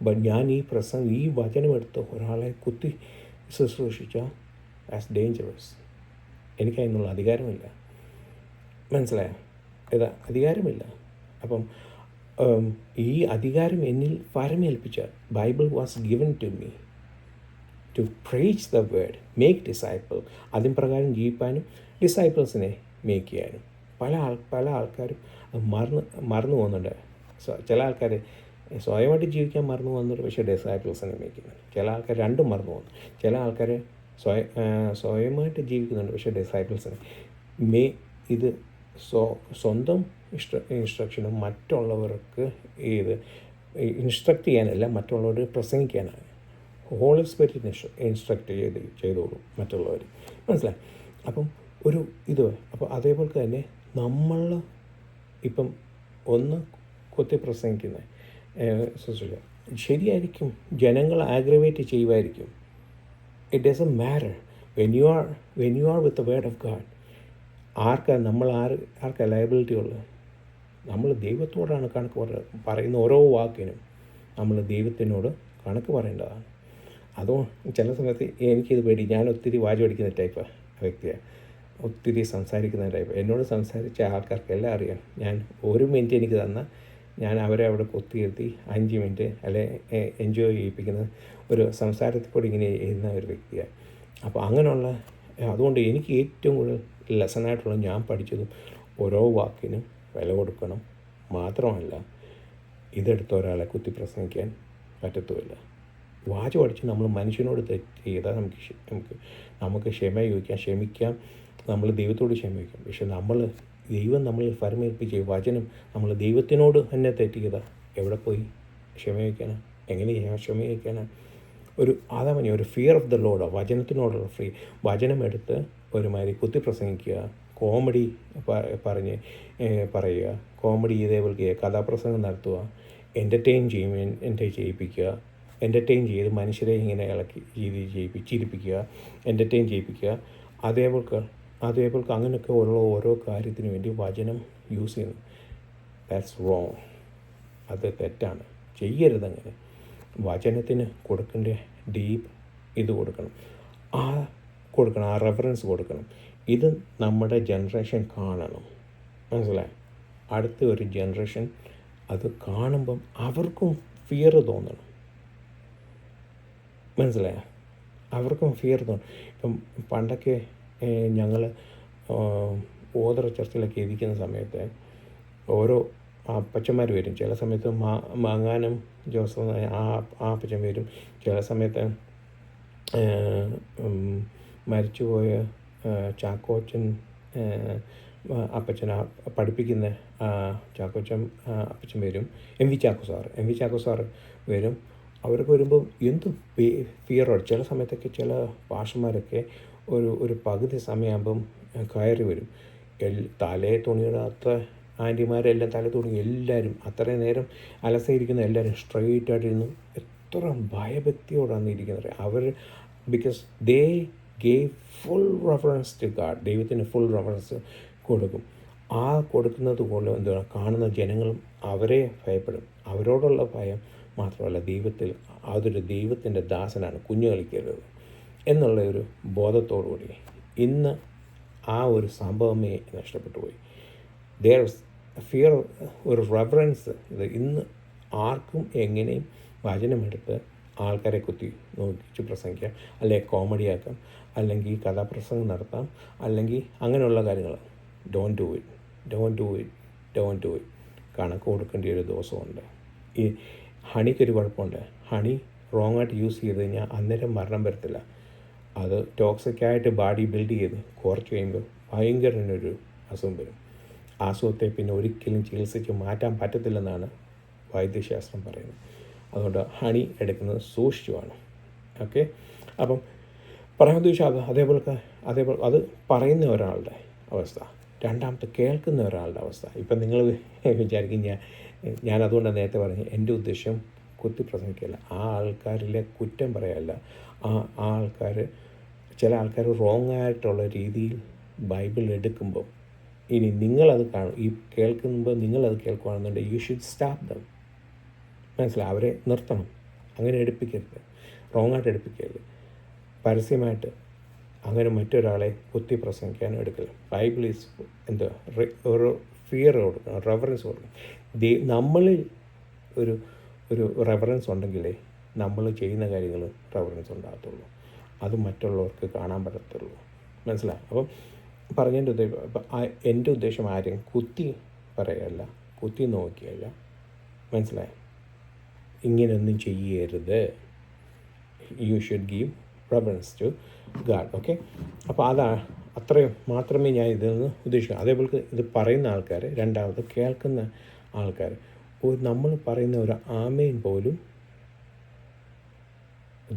But ഞാൻ ഈ വചനമെടുത്ത് ഒരാളെ കുത്തി ശുശ്രൂഷിച്ചാൽ ആസ് ഡേഞ്ചറസ്. എനിക്കതിനുള്ള അധികാരമില്ല. മനസ്സിലായോ? അധികാരമില്ല. അപ്പം ഈ അധികാരം എന്നിൽ ഫരമേൽപ്പിച്ച Bible was given to me to preach the word, make disciple. അതിൻ പ്രകാരം ജീവിക്കാനും ഡിസൈപ്പിൾസിനെ മേക്ക് ചെയ്യാനും പല ആൾക്കാരും മറന്നു പോകുന്നുണ്ട്. ചില ആൾക്കാർ സ്വയമായിട്ട് ജീവിക്കാൻ മറന്നു പോകുന്നുണ്ട്, പക്ഷേ ഡിസൈപ്പിൾസിനെ മേക്ക് ചെയ്യുന്നുണ്ട്. ചില ആൾക്കാർ രണ്ടും മറന്നു പോകുന്നു. ചില ആൾക്കാർ സ്വയമായിട്ട് ജീവിക്കുന്നുണ്ട്, പക്ഷേ ഡിസൈപ്പിൾസിനെ ഇത് സ്വന്തം ഇൻസ്ട്രക്ഷനും മറ്റുള്ളവർക്ക് ഇത് ഇൻസ്ട്രക്റ്റ് ചെയ്യാനല്ല, മറ്റുള്ളവർ പ്രസംഗിക്കാനാണ്. ഹോളി സ്പിരിറ്റ് ഇൻസ്ട്രക്റ്റ് ചെയ്തോളൂ മറ്റുള്ളവർ. മനസ്സിലായി? അപ്പം അപ്പോൾ അതേപോലെ തന്നെ നമ്മൾ ഇപ്പം ഒന്ന് കൊത്തി പ്രസംഗിക്കുന്നത് ശരിയായിരിക്കും, ജനങ്ങൾ ആഗ്രവേറ്റ് ചെയ്യുമായിരിക്കും. It doesn't matter when you are with the word of God. ആർക്കാ ലയബിലിറ്റി ഉള്ളത്? നമ്മൾ ദൈവത്തോടാണ് കണക്ക് പറയുന്ന ഓരോ വാക്കിനും നമ്മൾ ദൈവത്തിനോട് കണക്ക് പറയേണ്ടതാണ്. അതോ ചില സമയത്ത് എനിക്കിത് പേടി, ഞാൻ ഒത്തിരി വാചകം അടിക്കുന്ന ടൈപ്പ് വ്യക്തിയാണ്, ഒത്തിരി സംസാരിക്കുന്ന ടൈപ്പ്. എന്നോട് സംസാരിച്ച ആൾക്കാർക്കെല്ലാം അറിയാം. ഞാൻ 1 മിനിറ്റ് എനിക്ക് തന്നാൽ ഞാൻ അവരെ അവിടെ കുത്തിയിരുത്തി 5 മിനിറ്റ് അല്ലെ എൻജോയ് ചെയ്യിപ്പിക്കുന്ന ഒരു സംസാരത്തിൽ കൂടി ഇങ്ങനെ ചെയ്യുന്ന ഒരു വ്യക്തിയാണ്. അപ്പോൾ അതുകൊണ്ട് എനിക്ക് ഏറ്റവും കൂടുതൽ ലെസണായിട്ടുള്ള ഞാൻ പഠിച്ചതും ഓരോ വാക്കിനും വില കൊടുക്കണം. മാത്രമല്ല ഇതെടുത്ത ഒരാളെ കുത്തി പ്രസംഗിക്കാൻ പറ്റത്തുമില്ല. വാചകം അടിച്ച് നമ്മൾ മനുഷ്യനോട് തെറ്റ് ചെയ്താൽ നമുക്ക് ക്ഷമിക്കാം, നമ്മൾ ദൈവത്തോട് ക്ഷമിക്കാം. പക്ഷെ ദൈവം നമ്മളിൽ ഫലമേൽപ്പിച്ച വചനം നമ്മൾ ദൈവത്തിനോട് തന്നെ തെറ്റ് ചെയ്താൽ എവിടെ പോയി ക്ഷമിക്കാനാണ്? എങ്ങനെ ക്ഷമിക്കാനാണ്? ഒരു ഫിയർ ഓഫ് ദ ലോഡ്, വചനത്തിനോടുള്ള വചനമെടുത്ത് ഒരുമാതിരി കുത്തി പ്രസംഗിക്കുക, കോമഡി പറയുക, കോമഡി ഇതേപോലെ കഥാപ്രസംഗം നടത്തുക, എൻ്റർടൈൻ ചെയ്യിപ്പിക്കുക, എൻ്റർടൈൻ ചെയ്ത് മനുഷ്യരെ ഇങ്ങനെ ഇളക്കി ചിരിപ്പിക്കുക, എൻ്റർടൈൻ ചെയ്യിപ്പിക്കുക. അതേപോലെ അങ്ങനെയൊക്കെ ഓരോ കാര്യത്തിന് വേണ്ടി വചനം യൂസ് ചെയ്യുന്നു. That's wrong. അത് തെറ്റാണ്, ചെയ്യരുതങ്ങനെ. വചനത്തിന് കൊടുക്കേണ്ട ഡീപ്പ് ഇത് കൊടുക്കണം, ആ റെഫറൻസ് കൊടുക്കണം. ഇത് നമ്മുടെ ജനറേഷൻ കാണണം. മനസ്സിലായി? അടുത്ത ഒരു ജനറേഷൻ അത് കാണുമ്പം അവർക്കും ഫിയർ തോന്നണം. മനസ്സിലായോ? അവർക്കും ഫിയർ തോന്നും. ഇപ്പം പണ്ടൊക്കെ ഞങ്ങൾ ഓതറ ചർച്ചിലൊക്കെ ഇരിക്കുന്ന സമയത്ത് ഓരോ അപ്പച്ചന്മാർ വരും. ചില സമയത്ത് മാങ്ങാനം ജോസഫ് ആ അപ്പച്ചൻ വരും. ചില സമയത്ത് മരിച്ചുപോയ ചാക്കോച്ചൻ അപ്പച്ചൻ പഠിപ്പിക്കുന്ന ചാക്കോച്ചൻ അപ്പച്ചൻ വരും. എം വി ചാക്കോ സാറ് വരും. അവരൊക്കെ വരുമ്പോൾ എന്ത് ഫിയറോട് ചില സമയത്തൊക്കെ ചില ഭാഷമാരൊക്കെ ഒരു പകുതി സമയമാകുമ്പം കയറി വരും. തലേ തുണിയിടാത്ത ആൻറ്റിമാരെല്ലാം തല തുണി എല്ലാവരും അത്രയും നേരം അലസയിരിക്കുന്ന എല്ലാവരും സ്ട്രെയിറ്റായിട്ടിരുന്നു. എത്ര ഭയഭക്തിയോടാണ് ഇരിക്കുന്നത് അവർ. Because they gave full reference to God. ദൈവത്തിന് ഫുൾ റെഫറൻസ് കൊടുക്കും. കൊടുക്കുന്നത് പോലെ എന്താണ് കാണുന്ന ജനങ്ങളും അവരെ ഭയപ്പെടും. അവരോടുള്ള ഭയം മാത്രമല്ല, അതൊരു ദൈവത്തിൻ്റെ ദാസനാണ്, കുഞ്ഞു കളിക്കരുത് എന്നുള്ള ഒരു ബോധത്തോടുകൂടി ഇന്ന് ഒരു സംഭവമേ നഷ്ടപ്പെട്ടു പോയി. ദർ ഫിയർ, ഒരു റെഫറൻസ്. ഇത് ഇന്ന് ആർക്കും എങ്ങനെയും വചനമെടുത്ത് ആൾക്കാരെ കുത്തി നോക്കിച്ച് പ്രസംഗിക്കാം, അല്ലെങ്കിൽ കോമഡിയാക്കാം, അല്ലെങ്കിൽ കഥാപ്രസംഗം നടത്താം, അല്ലെങ്കിൽ അങ്ങനെയുള്ള കാര്യങ്ങൾ. Don't do it. കണക്ക് കൊടുക്കേണ്ട ഒരു ദിവസമുണ്ട്. ഈ ഹണിക്കൊരു കുഴപ്പമുണ്ട്. ഹണി റോങ്ങായിട്ട് യൂസ് ചെയ്ത് കഴിഞ്ഞാൽ അന്നേരം മരണം വരത്തില്ല. അത് ടോക്സിക്കായിട്ട് ബോഡി ബിൽഡ് ചെയ്ത് കുറച്ച് കഴിയുമ്പോൾ ഭയങ്കരനൊരു അസുഖം വരും. അസുഖത്തെ പിന്നെ ഒരിക്കലും ചികിത്സിച്ച് മാറ്റാൻ പറ്റത്തില്ലെന്നാണ് വൈദ്യശാസ്ത്രം പറയുന്നത്. അതുകൊണ്ട് ഹണി എടുക്കുന്നത് സൂക്ഷിച്ചു വേണം. ഓക്കെ. അപ്പം പറയാൻ ഉദ്ദേശിച്ചാൽ അതേപോലെ അത് പറയുന്ന ഒരാളുടെ അവസ്ഥ, രണ്ടാമത്തെ കേൾക്കുന്ന ഒരാളുടെ അവസ്ഥ. ഇപ്പം നിങ്ങൾ വിചാരിക്കും ഞാൻ അതുകൊണ്ടാണ് നേരത്തെ പറഞ്ഞു, എൻ്റെ ഉദ്ദേശം കുത്തി പ്രസംഗിക്കില്ല, ആ ആൾക്കാരിലെ കുറ്റം പറയല്ല. ചില ആൾക്കാർ റോങ് ആയിട്ടുള്ള രീതിയിൽ ബൈബിൾ എടുക്കുമ്പോൾ ഇനി നിങ്ങളത് കേൾക്കുമ്പോൾ നിങ്ങളത് കേൾക്കുകയാണെന്നുണ്ടെങ്കിൽ യു ഷുഡ് സ്റ്റോപ്പ് ദം. മനസ്സിലായി? അവരെ നിർത്തണം. അങ്ങനെ എടുപ്പിക്കരുത്, റോങ്ങായിട്ട് എടുപ്പിക്കരുത്. പരസ്യമായിട്ട് അങ്ങനെ മറ്റൊരാളെ കുത്തി പ്രസംഗിക്കാനും എടുക്കരുത്. ബൈബിൾ ഈസ് എന്താ ഒരു ഫിയർ കൊടുക്കണം, റെവറൻസ് കൊടുക്കണം. നമ്മളിൽ ഒരു ഒരു റെവറൻസ് ഉണ്ടെങ്കിലേ നമ്മൾ ചെയ്യുന്ന കാര്യങ്ങൾ റെവറൻസ് ഉണ്ടാകത്തുള്ളൂ, അത് മറ്റുള്ളവർക്ക് കാണാൻ പറ്റത്തുള്ളൂ. മനസ്സിലായി? അപ്പം പറഞ്ഞതിൻ്റെ ഉദ്ദേശം, എൻ്റെ ഉദ്ദേശം ആരെയും കുത്തി പറയുകയല്ല, കുത്തി നോക്കിയല്ല. മനസ്സിലായി? ഇങ്ങനെയൊന്നും ചെയ്യരുത്. You should give reverence to God. Okay, അപ്പോൾ അത്രയും മാത്രമേ ഞാൻ ഇതിൽ നിന്ന് ഉദ്ദേശിക്കൂ. അതേപോലെ ഇത് പറയുന്ന ആൾക്കാർ, രണ്ടാമത് കേൾക്കുന്ന ആൾക്കാർ, നമ്മൾ പറയുന്ന ഒരു ആമേൻ പോലും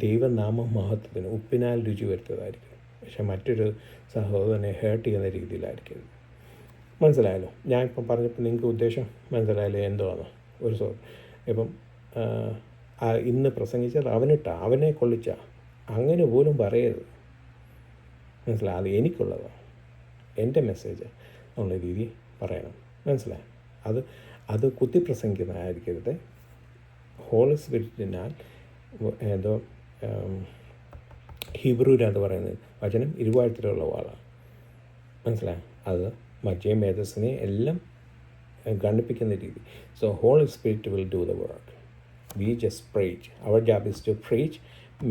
ദൈവനാമ മഹത്വത്തിന് ഉപ്പിനാൽ രുചി വരുത്തതായിരിക്കും. പക്ഷെ മറ്റൊരു സഹോദരനെ ഹേർട്ട് ചെയ്യുന്ന രീതിയിലായിരിക്കും. മനസ്സിലായല്ലോ? ഞാൻ ഇപ്പം പറഞ്ഞപ്പോൾ നിങ്ങൾക്ക് ഉദ്ദേശം മനസ്സിലായല്ലോ എന്തുവാണ്? ഇപ്പം ഇന്ന് പ്രസംഗിച്ചാൽ അവനെ കൊള്ളിച്ച അങ്ങനെ പോലും പറയരുത്. മനസ്സിലായി? അത് എനിക്കുള്ളതാണ്, എൻ്റെ മെസ്സേജ് എന്നുള്ള രീതി പറയണം. മനസ്സിലായി? അത് കുത്തിപ്രസംഗിക്കുന്നതായിരിക്കരുത്. ഹോളി സ്പിരിറ്റിനാൽ എന്തോ ഹീബ്രുവിനകത്ത് പറയുന്നത് വചനം ഇരുവാഴ്ത്തിലുള്ള വാളാണ്. മനസ്സിലായി? അത് മറ്റേ മേധസ്സിനെ എല്ലാം ഗണിപ്പിക്കുന്ന രീതി. So Holy Spirit will do the work. We just preach. Our job is to preach,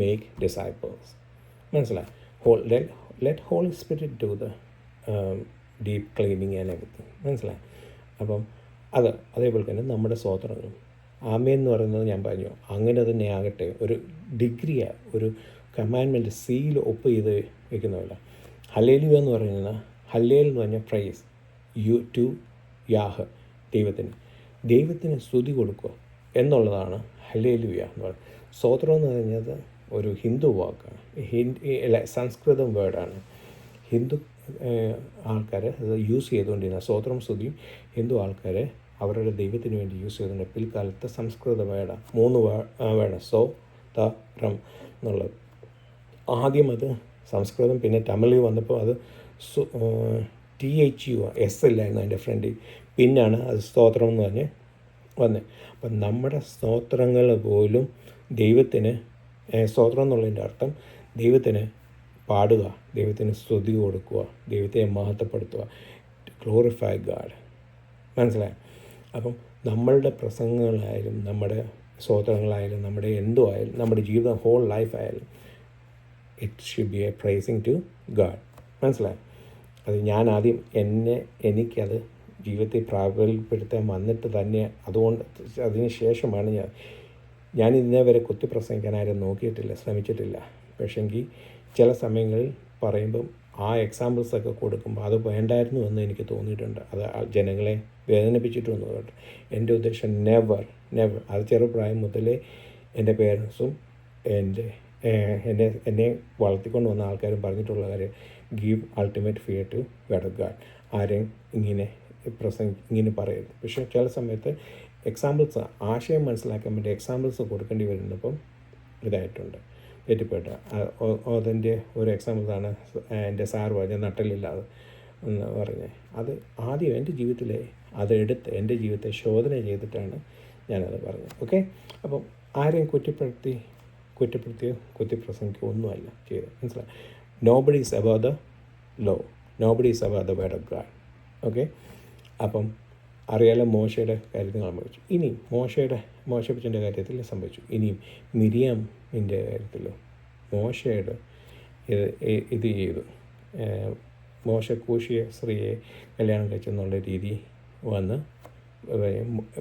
make disciples. മനസ്സിലായി? Let Holy Spirit do the deep cleaning and everything. മനസ്സിലായി? അപ്പം അതേപോലെ തന്നെ നമ്മുടെ സ്തോത്രങ്ങളും ആമേൻ എന്ന് പറയുന്നത് ഞാൻ പറഞ്ഞു അങ്ങനെ തന്നെ ആകട്ടെ. ഒരു ഡിഗ്രിയാണ്, ഒരു കമാൻഡ്മെൻറ്റ് സീൽ ഒപ്പ് ചെയ്ത് വയ്ക്കുന്നതല്ല. ഹല്ലേലൂയ എന്ന് പറയുന്നത്, ഹല്ലേൽ എന്ന് പറഞ്ഞാൽ പ്രൈസ് യു ടു യാഹ്, ദൈവത്തിന് സ്തുതി കൊടുക്കുക എന്നുള്ളതാണ് ഹല്ലേലൂയ എന്ന് പറയുന്നത്. സ്തോത്രം എന്ന് പറഞ്ഞത് ഒരു ഹിന്ദു വാക്കാണ്, സംസ്കൃതം വേർഡാണ്. ഹിന്ദു ആൾക്കാർ അത് യൂസ് ചെയ്തുകൊണ്ടിരുന്ന സ്തോത്രം സ്തുതിയും ഹിന്ദു ആൾക്കാർ അവരുടെ ദൈവത്തിന് വേണ്ടി യൂസ് ചെയ്തുകൊണ്ട് പിൽക്കാലത്ത് സംസ്കൃത വേർഡാണ്. 3 വേർഡ് സോ ത റം എന്നുള്ളത്. ആദ്യം അത് സംസ്കൃതം, പിന്നെ തമിഴിൽ വന്നപ്പോൾ അത് THU എസ് ഇല്ലായിരുന്നു അതിൻ്റെ ഫ്രണ്ടിൽ, പിന്നാണ് അത് സ്തോത്രം എന്ന് പറഞ്ഞ് വന്നത്. അപ്പം നമ്മുടെ സ്തോത്രങ്ങൾ പോലും ദൈവത്തിന്, സ്തോത്രം എന്നുള്ളതിൻ്റെ അർത്ഥം ദൈവത്തിന് പാടുക, ദൈവത്തിന് സ്തുതി കൊടുക്കുക, ദൈവത്തെ മഹത്വപ്പെടുത്തുക, ഗ്ലോറിഫൈ ഗാഡ്. മനസ്സിലായി? അപ്പം നമ്മളുടെ പ്രസംഗങ്ങളായാലും നമ്മുടെ സ്തോത്രങ്ങളായാലും നമ്മുടെ എന്തോ ആയാലും നമ്മുടെ ജീവിതം ഹോൾ ലൈഫ് ആയാലും it should be a praising to God. മനസ്സിലായി? അത് ഞാൻ ആദ്യം എനിക്കത് ജീവിതത്തിൽ പ്രാബല്യപ്പെടുത്താൻ വന്നിട്ട് തന്നെ, അതുകൊണ്ട് അതിന് ശേഷമാണ് ഞാൻ ഇന്നേ വരെ കുത്തിപ്രസംഗിക്കാൻ ആരും നോക്കിയിട്ടില്ല, ശ്രമിച്ചിട്ടില്ല. പക്ഷേങ്കിൽ ചില സമയങ്ങളിൽ പറയുമ്പം ആ എക്സാമ്പിൾസൊക്കെ കൊടുക്കുമ്പോൾ അത് വേണ്ടായിരുന്നു എന്ന് എനിക്ക് തോന്നിയിട്ടുണ്ട്. അത് ജനങ്ങളെ വേദനിപ്പിച്ചിട്ടൊന്നും കേട്ടോ. എൻ്റെ ഉദ്ദേശം നെവർ അത് ചെറുപ്രായം മുതലേ എൻ്റെ പേരൻസും എന്നെ വളർത്തിക്കൊണ്ട് വന്ന ആൾക്കാരും പറഞ്ഞിട്ടുള്ള കാര്യം, give ultimate fear to God. ആരെയും ഇങ്ങനെ പറയരുത്. പക്ഷേ ചില സമയത്ത് എക്സാമ്പിൾസ്, ആശയം മനസ്സിലാക്കാൻ വേണ്ടി എക്സാമ്പിൾസ് കൊടുക്കേണ്ടി വരുന്നപ്പം ഇതായിട്ടുണ്ട്, തെറ്റിപ്പെട്ട. അതിൻ്റെ ഒരു എക്സാമ്പിൾസാണ് എൻ്റെ സാറ് പറഞ്ഞ നട്ടലില്ലാതെ എന്ന് പറഞ്ഞ്. അത് ആദ്യം എൻ്റെ ജീവിതത്തിലെ അതെടുത്ത് എൻ്റെ ജീവിതത്തെ ശോധന ചെയ്തിട്ടാണ് ഞാനത് പറഞ്ഞത്. ഓക്കെ, അപ്പം ആരെയും കുത്തിപ്രസംഗിക്കുകയോ ഒന്നുമല്ല ചെയ്തത്. മനസ്സിലായി? Nobody is above the law, nobody is above the word of God. Okay, അപ്പം അറിയാലോ മോശയുടെ കാര്യത്തിൽ സംഭവിച്ചു. ഇനി മോശപ്പിച്ചൻ്റെ കാര്യത്തിൽ സംഭവിച്ചു. ഇനിയും മിരിയാമിൻ്റെ കാര്യത്തിൽ മോശയുടെ ഇത് ചെയ്തു. മോശ കൂഷിയ സ്ത്രീയെ കല്യാണം കഴിച്ചെന്നുള്ള രീതി വന്ന്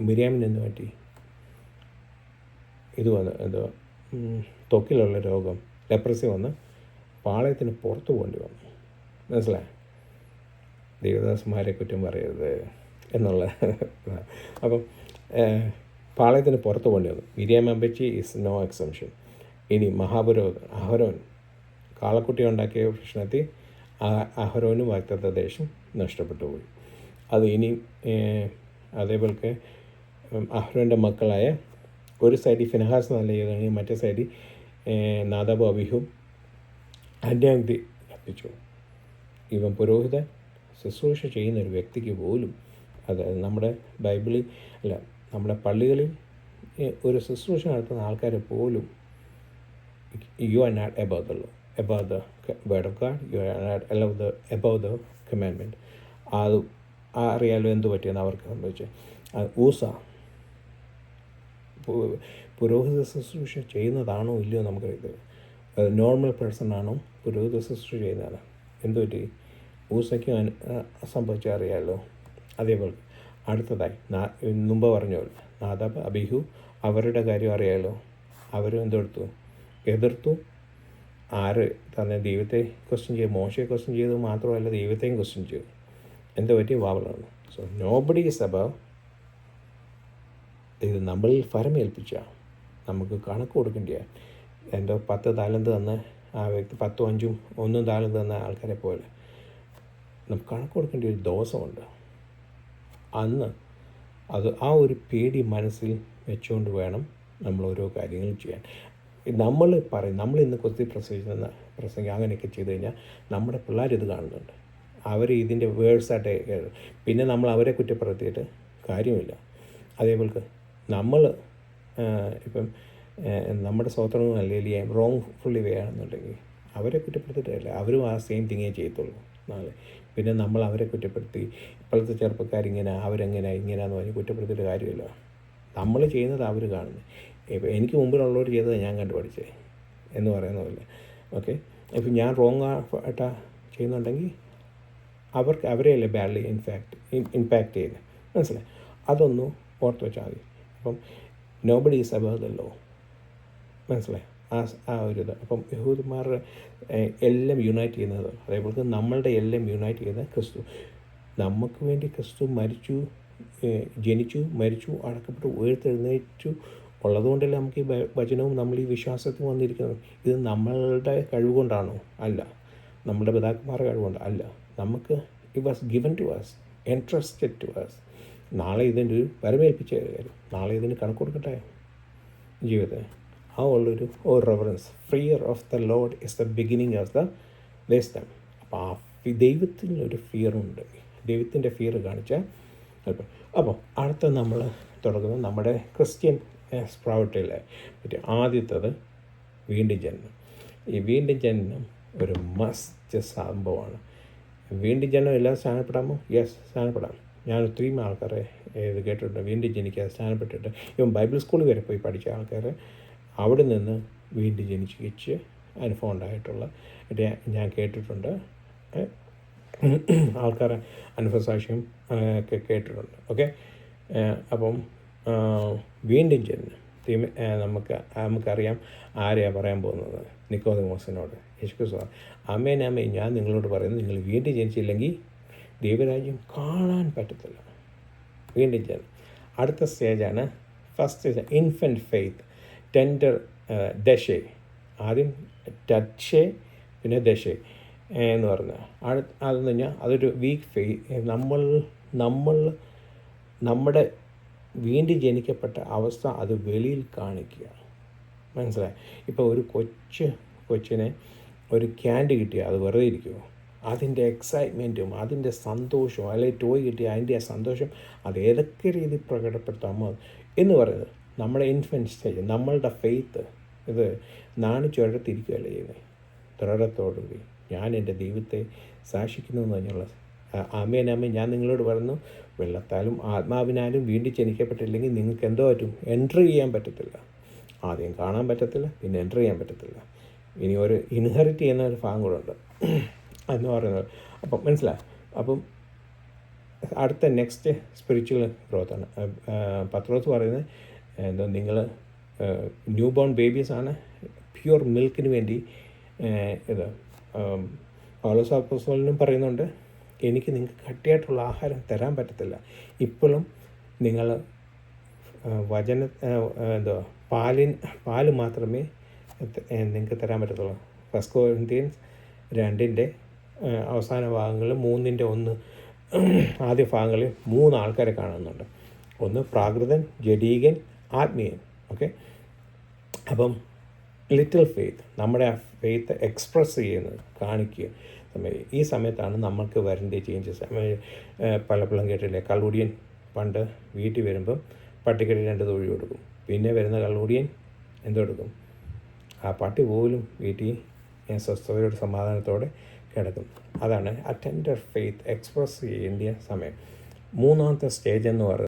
മിരിയാമിനെന്ന് പറ്റി ഇത് വന്ന് എന്തോ ത്വക്കിലുള്ള രോഗം, ലെപ്രസി വന്ന് പാളയത്തിന് പുറത്തു പോകേണ്ടി വന്നു. മനസ്സിലായി? ദേവദാസന്മാരെ കുറ്റം പറയരുത് എന്നുള്ള. അപ്പം പാളയത്തിന് പുറത്ത് പോകേണ്ടി വന്നു. മിരിയാം അമ്പച്ചി ഈസ് നോ എക്സംഷൻ. ഇനി അഹരോൻ കാളക്കുട്ടി ഉണ്ടാക്കിയ പ്രശ്നത്തിൽ അഹരോനും വാഗ്ദത്ത ദേശം നഷ്ടപ്പെട്ടു പോയി. അത് ഇനി അതേപോലെ അഹരോൻ്റെ മക്കളായ ഒരു സൈഡിൽ ഫിനഹാസ് നല്ല ചെയ്താണെങ്കിൽ മറ്റേ സൈഡിൽ നാദാബും അബീഹും അന്യാഗ്നി കത്തിച്ചു. ഇവൻ പുരോഹിതൻ ശുശ്രൂഷ ചെയ്യുന്ന ഒരു വ്യക്തിക്ക് പോലും, അതായത് നമ്മുടെ ബൈബിളിൽ നമ്മുടെ പള്ളികളിൽ ഒരു ശുശ്രൂഷ നടത്തുന്ന ആൾക്കാരെ പോലും you are not above the word of God, you are not above the commandment. അത് അറിയാലോ എന്ത് പറ്റിയെന്ന് അവർക്ക് സംഭവിച്ചത്. ഊസ പുരോഹിത ശുശ്രൂഷ ചെയ്യുന്നതാണോ ഇല്ലയോ നമുക്കറിയില്ല. നോർമൽ പേഴ്സൺ ആണോ പുരോഹിത ശുശ്രൂഷ ചെയ്യുന്നതാണ്. എന്തു പറ്റി? ഊസയ്ക്ക് സംഭവിച്ച അറിയാമല്ലോ. അതേപോലെ അടുത്തതായി മുമ്പ് പറഞ്ഞ പോലെ നാദാബ് അബീഹു, അവരുടെ കാര്യം അറിയാമല്ലോ. അവരും എതിർത്തു. ആര് തന്നെ ദൈവത്തെ ക്വസ്റ്റ്യൻ ചെയ്തു? മോശയെ ക്വസ്റ്റ്യൻ ചെയ്തത് മാത്രമല്ല, ദൈവത്തെയും ക്വസ്റ്റ്യൻ ചെയ്തു. എന്താ പറ്റി? വാവലാണ്. So nobody is above. ഇത് നമ്മളിൽ ഫലമേൽപ്പിച്ച നമുക്ക് കണക്ക് കൊടുക്കേണ്ട. എൻ്റെ 10 താലന്ത് തന്ന ആ വ്യക്തി 10 5 1 താലന്ത് തന്ന ആൾക്കാരെ പോലെ നമുക്ക് കണക്ക് കൊടുക്കേണ്ട ഒരു ദിവസമുണ്ട്. അന്ന് ആ ഒരു പേടി മനസ്സിൽ വെച്ചുകൊണ്ട് വേണം നമ്മൾ ഓരോ കാര്യങ്ങളും ചെയ്യാൻ. നമ്മൾ ഇന്ന് കൊത്തി പ്രസംഗം അങ്ങനെയൊക്കെ ചെയ്ത് കഴിഞ്ഞാൽ നമ്മുടെ പിള്ളേരിത് കാണുന്നുണ്ട്. അവർ ഇതിൻ്റെ വേഴ്സായിട്ട് പിന്നെ നമ്മൾ അവരെ കുറ്റപ്പെടുത്തിയിട്ട് കാര്യമില്ല. അതേപോലെ നമ്മൾ ഇപ്പം നമ്മുടെ സ്വതന്ത്രങ്ങൾ അല്ലെങ്കിൽ റോങ് ഫുള്ളി വേണമെന്നുണ്ടെങ്കിൽ അവരെ കുറ്റപ്പെടുത്തിയിട്ടില്ല, അവരും ആ സെയിം തിങ്ങേ ചെയ്യത്തുള്ളൂ നാളെ. പിന്നെ നമ്മൾ അവരെ കുറ്റപ്പെടുത്തി ഇപ്പോഴത്തെ ചെറുപ്പക്കാരിങ്ങനെ ഇങ്ങനെയാണെന്ന് പറഞ്ഞ് കുറ്റപ്പെടുത്തിയിട്ട് കാര്യമില്ല. നമ്മൾ ചെയ്യുന്നത് അവർ കാണുന്നത്. ഇപ്പോൾ എനിക്ക് മുമ്പിലുള്ളവർ ചെയ്തത് ഞാൻ കണ്ടുപഠിച്ചേ എന്ന് പറയുന്നതല്ല. ഓക്കെ, ഇപ്പം ഞാൻ റോങ് ആയിട്ടാ ചെയ്യുന്നുണ്ടെങ്കിൽ അവരെയല്ലേ ബാഡ്ലി ഇമ്പാക്റ്റ് ചെയ്യുന്നത്. മനസ്സിലായി? അതൊന്ന് ഓർത്ത് വെച്ചാൽ മതി. അപ്പം nobody is above the law. മനസ്സിലായി? ആ ഒരു ഇത്. അപ്പം യഹൂദന്മാരുടെ എല്ലാം യുണൈറ്റ് ചെയ്യുന്നത്, അതേപോലെ നമ്മളുടെ എല്ലാം യുണൈറ്റ് ചെയ്യുന്ന ക്രിസ്തു. നമുക്ക് വേണ്ടി ക്രിസ്തു ജനിച്ചു, മരിച്ചു, അടക്കപ്പെട്ടു, ഉയർത്തെഴുന്നേറ്റു ഉള്ളതുകൊണ്ടല്ലേ നമുക്ക് ഈ വചനവും നമ്മൾ ഈ വിശ്വാസത്തിൽ വന്നിരിക്കുന്നത്. ഇത് നമ്മളുടെ കഴിവ് കൊണ്ടാണോ? അല്ല. നമ്മുടെ പിതാക്കന്മാരുടെ കഴിവുകൊണ്ട് അല്ല. നമുക്ക് it was given to us, entrusted to us. നാളെ ഇതിൻ്റെ ഒരു വരമേൽപ്പിച്ച കാര്യം, നാളെ ഇതിന് കണക്ക് കൊടുക്കട്ടെ ജീവിതത്തെ. ആ ഉള്ളൊരു reverence. Fear of the Lord is the beginning of the wisdom. അപ്പോൾ ആ ദൈവത്തിനൊരു ഫിയറുണ്ട്. ദൈവത്തിൻ്റെ ഫിയർ കാണിച്ചാൽ അപ്പോൾ അടുത്ത നമ്മൾ തുടങ്ങുന്നത് നമ്മുടെ ക്രിസ്ത്യൻ സ്പ്രൗട്ടിലെ പറ്റി ആദ്യത്തത് വീണ്ടും ജനനം. ഈ വീണ്ടും ജനനം ഒരു മസ്റ്റ് സംഭവമാണ്. വീണ്ടും ജനനം എല്ലാം സ്ഥാനപ്പെടാമോ? യെസ്, സ്ഥാനപ്പെടാം. ഞാൻ ഒത്തിരി ആൾക്കാരെ ഇത് കേട്ടിട്ടുണ്ട്, വീണ്ടും ജനിക്കാൻ സ്ഥാനപ്പെട്ടിട്ട്. ഇവൻ ബൈബിൾ സ്കൂളിൽ വരെ പോയി പഠിച്ച ആൾക്കാർ അവിടെ നിന്ന് വീണ്ടും ജനിച്ച് അനുഭവം ഉണ്ടായിട്ടുള്ള ഞാൻ കേട്ടിട്ടുണ്ട്. ആൾക്കാരെ അനുഭവസാക്ഷ്യം ഒക്കെ കേട്ടിട്ടുണ്ട്. ഓക്കെ, അപ്പം വീണ്ടും ജനനം നമുക്കറിയാം ആരെയാണ് പറയാൻ പോകുന്നത്. നിക്കോദെമോസിനോട് യേശു അമ്മേ ഞാൻ നിങ്ങളോട് പറയുന്നത്, നിങ്ങൾ വീണ്ടും ജനിച്ചില്ലെങ്കിൽ ദൈവരാജ്യം കാണാൻ പറ്റത്തില്ല. വീണ്ടും ജനനം. അടുത്ത സ്റ്റേജാണ് first stage infant faith, tender ദശേ. ആദ്യം ടച്ചേ, പിന്നെ ദശേ എന്ന് പറഞ്ഞാൽ അതെന്ന് പറഞ്ഞാൽ അതൊരു വീക്ക് ഫെയ്ത്ത്. നമ്മുടെ വീണ്ടും ജനിക്കപ്പെട്ട അവസ്ഥ അത് വെളിയിൽ കാണിക്കുക. മനസ്സിലായി? ഇപ്പോൾ ഒരു കൊച്ചിനെ ഒരു ക്യാൻഡി കിട്ടിയാൽ അത് വെറുതെ ഇരിക്കുമോ? അതിൻ്റെ എക്സൈറ്റ്മെൻറ്റും അതിൻ്റെ സന്തോഷവും, അല്ലെങ്കിൽ ടോയ് കിട്ടിയ അതിൻ്റെ ആ സന്തോഷം അത് ഏതൊക്കെ രീതിയിൽ പ്രകടപ്പെടുത്താമോ എന്ന് പറയുന്നത് നമ്മുടെ ഇൻഫൻറ്റ് സ്റ്റേജ്. നമ്മളുടെ ഫെയ്ത്ത് ഇത് നാണിച്ചുഴത്തിരിക്കുകയല്ലേ ചെയ്യുന്നത്. ദൃഢത്തോടുകൂടി ഞാൻ എൻ്റെ ദൈവത്തെ സാക്ഷിക്കുന്നു എന്ന് പറഞ്ഞുള്ള ആമേൻ ഞാൻ നിങ്ങളോട് പറഞ്ഞു, വെള്ളത്താലും ആത്മാവിനാലും വീണ്ടും ജനിക്കപ്പെട്ടില്ലെങ്കിൽ നിങ്ങൾക്ക് എന്തോ പറ്റും? എൻട്രി ചെയ്യാൻ പറ്റത്തില്ല. ആദ്യം കാണാൻ പറ്റത്തില്ല, പിന്നെ എൻട്രി ചെയ്യാൻ പറ്റത്തില്ല. ഇനി ഒരു ഇൻഹെറിറ്റ് ചെയ്യുന്ന ഒരു ഭാഗം കൂടെ ഉണ്ട് എന്ന് പറയുന്നത്. അപ്പം മനസ്സിലായി? അപ്പം അടുത്ത നെക്സ്റ്റ് സ്പിരിച്വൽ ഗ്രോത്താണ്. പത്രോസ് പറയുന്നത് നിങ്ങൾ ന്യൂ ബോൺ ബേബീസാണ്, പ്യുവർ മിൽക്കിന് വേണ്ടി ഇത് പൗലോസ് അപ്പോസ്തലനും പറയുന്നുണ്ട്, എനിക്ക് നിങ്ങൾക്ക് കട്ടിയായിട്ടുള്ള ആഹാരം തരാൻ പറ്റത്തില്ല. ഇപ്പോഴും നിങ്ങൾ പാല് മാത്രമേ നിങ്ങൾക്ക് തരാൻ പറ്റത്തുള്ളൂ. 1 Corinthians 2 അവസാന ഭാഗങ്ങളിൽ 3:1 ആദ്യ ഭാഗങ്ങളിൽ 3 ആൾക്കാരെ കാണുന്നുണ്ട്. ഒന്ന് പ്രാകൃതൻ, ജഡീകൻ, ആത്മീയൻ. ഓക്കെ, അപ്പം ലിറ്റിൽ ഫെയ്ത്ത്, നമ്മുടെ ആ ഫെയ്ത്ത് എക്സ്പ്രസ് ചെയ്യുന്നത്, കാണിക്കുക. ഈ സമയത്താണ് നമുക്ക് വരേണ്ട ചേഞ്ചസ്. പലപ്പോഴും കേട്ടില്ലേ, കള്ളുടിയൻ പണ്ട് വീട്ടിൽ വരുമ്പം പട്ടിക്കടി 2 തൊഴി കൊടുക്കും. പിന്നെ വരുന്ന കള്ളുകൂടിയൻ എന്തെടുക്കും? ആ പട്ടി പോലും വീട്ടിൽ സ്വസ്ഥതയോടെ സമാധാനത്തോടെ കിടക്കും. അതാണ് ആ ടെൻഡർ ഫെയ്ത്ത് എക്സ്പ്രസ് ചെയ്യേണ്ട സമയം. മൂന്നാമത്തെ സ്റ്റേജ് എന്ന് പറയുന്നത്